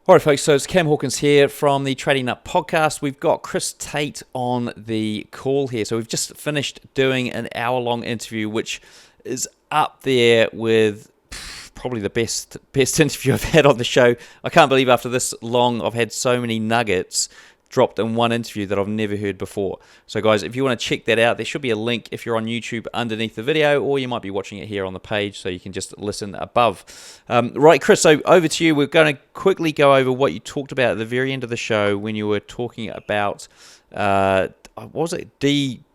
All right, folks, so it's Cam Hawkins here from the Trading Nut podcast. We've got Chris Tate on the call here. So we've just finished doing an hour-long interview, which is up there with probably the best interview I've had on the show. I can't believe after this long I've had so many nuggets dropped in one interview that I've never heard before. So guys, if you want to check that out, there should be a link if you're on YouTube underneath the video, or you might be watching it here on the page, so you can just listen above. Right, Chris, so over to you. We're going to quickly go over what you talked about at the very end of the show when you were talking about, what was it?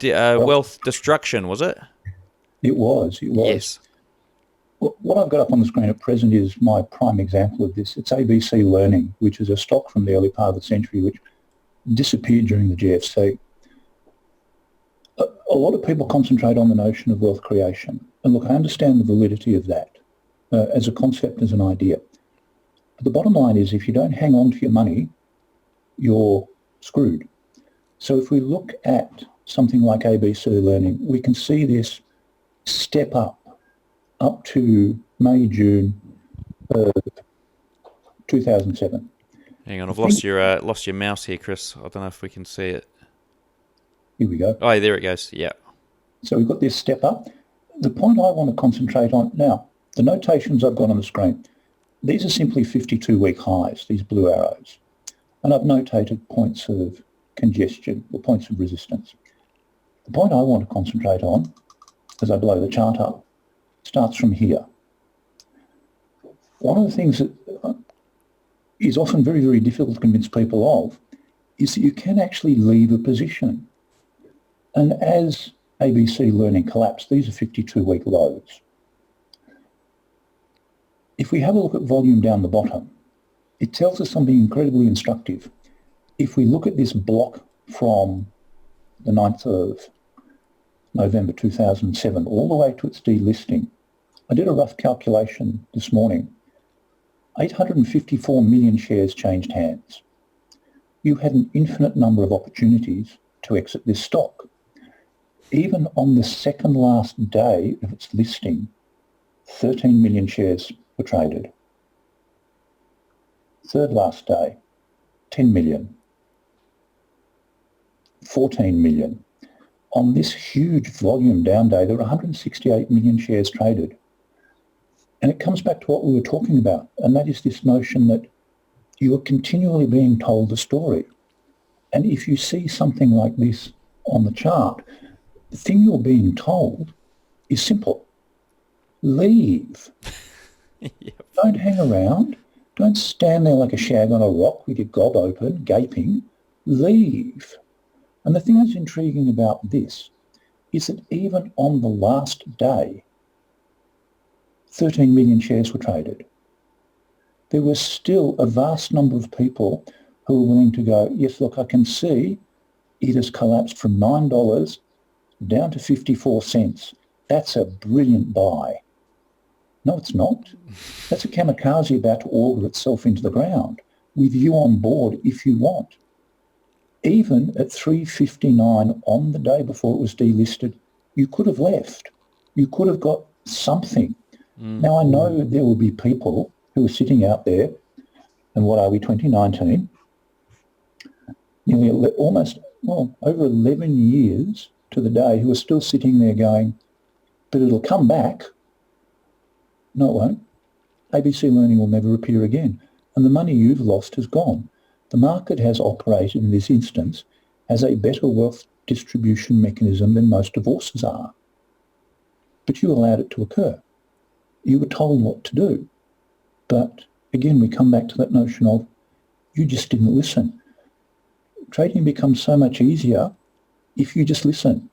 Wealth destruction, was it? It was. Yes. What I've got up on the screen at present is my prime example of this. It's ABC Learning, which is a stock from the early part of the century, which disappeared during the GFC. A lot of people concentrate on the notion of wealth creation. And look, I understand the validity of that as a concept, as an idea. But the bottom line is if you don't hang on to your money, you're screwed. So if we look at something like ABC Learning, we can see this step up to May, June 2007. Hang on, I've lost your mouse here, Chris. I don't know if we can see it. Here we go. Oh, there it goes. Yeah. So we've got this step up. The point I want to concentrate on now, the notations I've got on the screen, these are simply 52-week highs, these blue arrows. And I've notated points of congestion or points of resistance. The point I want to concentrate on, as I blow the chart up, starts from here. One of the things that is often very, very difficult to convince people of is that you can actually leave a position. And as ABC Learning collapsed, these are 52-week lows. If we have a look at volume down the bottom, it tells us something incredibly instructive. If we look at this block from the 9th of November 2007 all the way to its delisting, I did a rough calculation this morning. 854 million shares changed hands. You had an infinite number of opportunities to exit this stock. Even on the second last day of its listing, 13 million shares were traded. Third last day, 10 million, 14 million. On this huge volume down day, there were 168 million shares traded. And it comes back to what we were talking about, and that is this notion that you are continually being told a story. And if you see something like this on the chart, the thing you're being told is simple. Leave. Yep. Don't hang around. Don't stand there like a shag on a rock with your gob open, gaping. Leave. And the thing that's intriguing about this is that even on the last day, 13 million shares were traded. There was still a vast number of people who were willing to go, yes, look, I can see it has collapsed from $9 down to 54 cents. That's a brilliant buy. No, it's not. That's a kamikaze about to auger itself into the ground with you on board if you want. Even at $3.59 on the day before it was delisted, you could have left. You could have got something. Now, I know there will be people who are sitting out there, and what are we, 2019? Nearly almost, over 11 years to the day, who are still sitting there going, but it'll come back. No, it won't. ABC Learning will never appear again. And the money you've lost has gone. The market has operated in this instance as a better wealth distribution mechanism than most divorces are. But you allowed it to occur. You were told what to do. But again, we come back to that notion of you just didn't listen. Trading becomes so much easier if you just listen.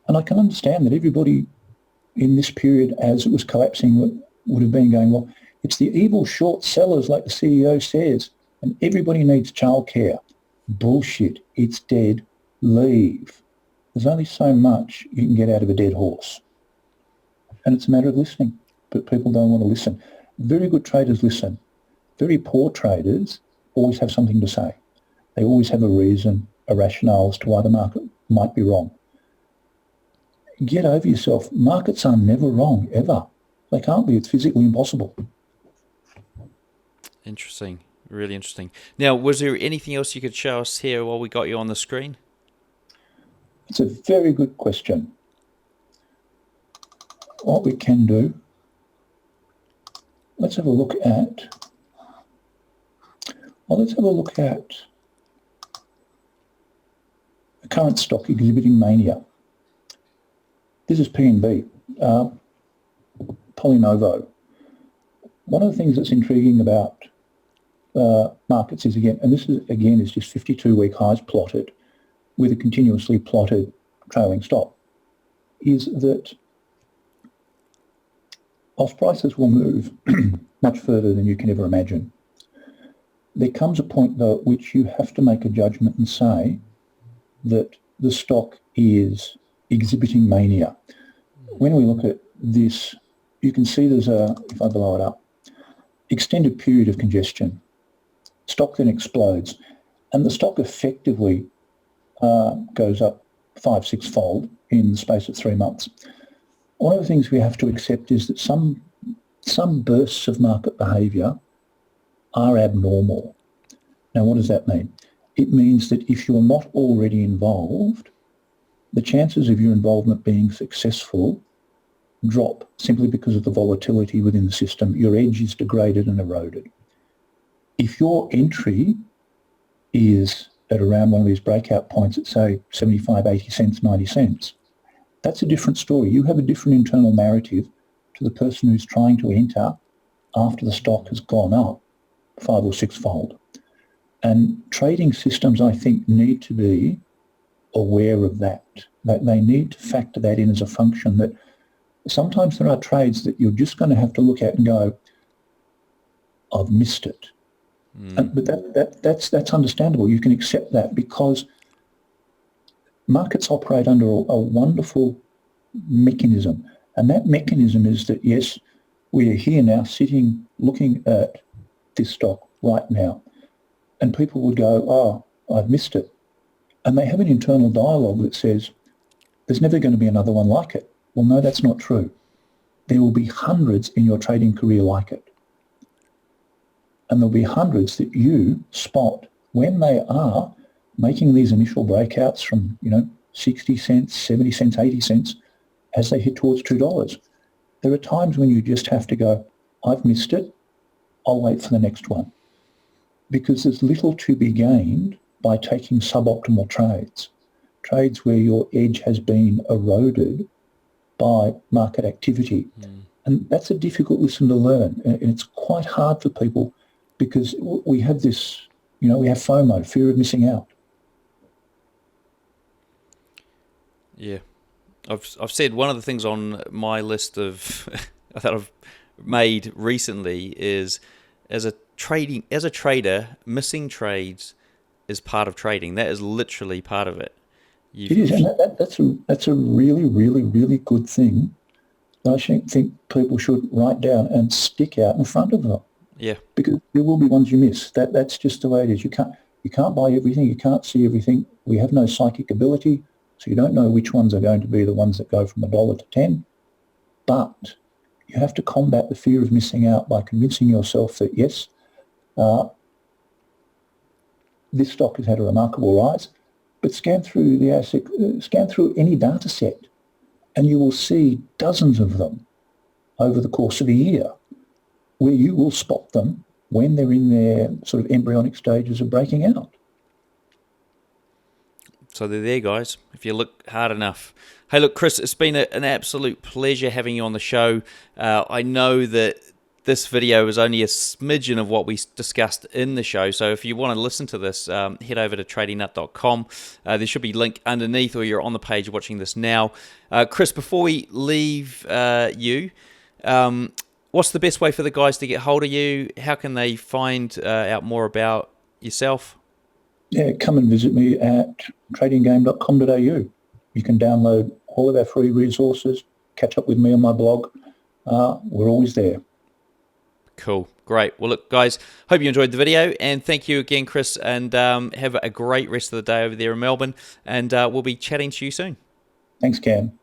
And I can understand that everybody in this period as it was collapsing would have been going, well, it's the evil short sellers like the CEO says, and everybody needs childcare. Bullshit. It's dead. Leave. There's only so much you can get out of a dead horse. And it's a matter of listening. But people don't want to listen. Very good traders listen. Very poor traders always have something to say. They always have a reason, a rationale as to why the market might be wrong. Get over yourself. Markets are never wrong, ever. They can't be. It's physically impossible. Interesting. Really interesting. Now, was there anything else you could show us here while we got you on the screen? It's a very good question. What we can do, let's have a look at the current stock exhibiting mania. This is PNB, Polynovo. One of the things that's intriguing about markets is, again, and this is just 52-week highs plotted with a continuously plotted trailing stop, is that whilst prices will move much further than you can ever imagine, there comes a point, though, at which you have to make a judgment and say that the stock is exhibiting mania. When we look at this, you can see there's a, if I blow it up, extended period of congestion. Stock then explodes, and the stock effectively goes up 5-6-fold in the space of 3 months. One of the things we have to accept is that some bursts of market behaviour are abnormal. Now, what does that mean? It means that if you're not already involved, the chances of your involvement being successful drop simply because of the volatility within the system. Your edge is degraded and eroded. If your entry is at around one of these breakout points at, say, 75, 80 cents, 90 cents, that's a different story. You have a different internal narrative to the person who's trying to enter after the stock has gone up 5 or 6-fold. And trading systems, I think, need to be aware of that. That they need to factor that in as a function, that sometimes there are trades that you're just going to have to look at and go, I've missed it. But that's understandable. You can accept that because markets operate under a wonderful mechanism. And that mechanism is that, yes, we are here now sitting looking at this stock right now. And people would go, oh, I've missed it. And they have an internal dialogue that says, there's never going to be another one like it. Well, no, that's not true. There will be hundreds in your trading career like it. And there'll be hundreds that you spot when they are making these initial breakouts from, 60 cents, 70 cents, 80 cents, as they hit towards $2. There are times when you just have to go, I've missed it, I'll wait for the next one. Because there's little to be gained by taking suboptimal trades where your edge has been eroded by market activity. And that's a difficult lesson to learn. And it's quite hard for people because we have this, we have FOMO, fear of missing out. Yeah. I've said one of the things on my list of that I've made recently is as a trader, missing trades is part of trading. That is literally part of it. It is, and that's a really, really, really good thing that I think people should write down and stick out in front of them. Yeah. Because there will be ones you miss. That's just the way it is. You can't buy everything. You can't see everything. We have no psychic ability, so you don't know which ones are going to be the ones that go from $1 to 10. But you have to combat the fear of missing out by convincing yourself that, yes, this stock has had a remarkable rise, but scan through the ASIC, scan through any data set, and you will see dozens of them over the course of a year where you will spot them when they're in their sort of embryonic stages of breaking out. So they're there, guys, if you look hard enough. Hey, look, Chris, it's been an absolute pleasure having you on the show. I know that this video is only a smidgen of what we discussed in the show, so if you want to listen to this, head over to tradingnut.com. There should be a link underneath, or you're on the page watching this now. Chris, before we leave you, what's the best way for the guys to get hold of you? How can they find out more about yourself? Yeah, come and visit me at tradinggame.com.au. You can download all of our free resources, catch up with me on my blog. We're always there. Cool. Great. Well, look, guys, hope you enjoyed the video, and thank you again, Chris, and have a great rest of the day over there in Melbourne, and we'll be chatting to you soon. Thanks, Cam.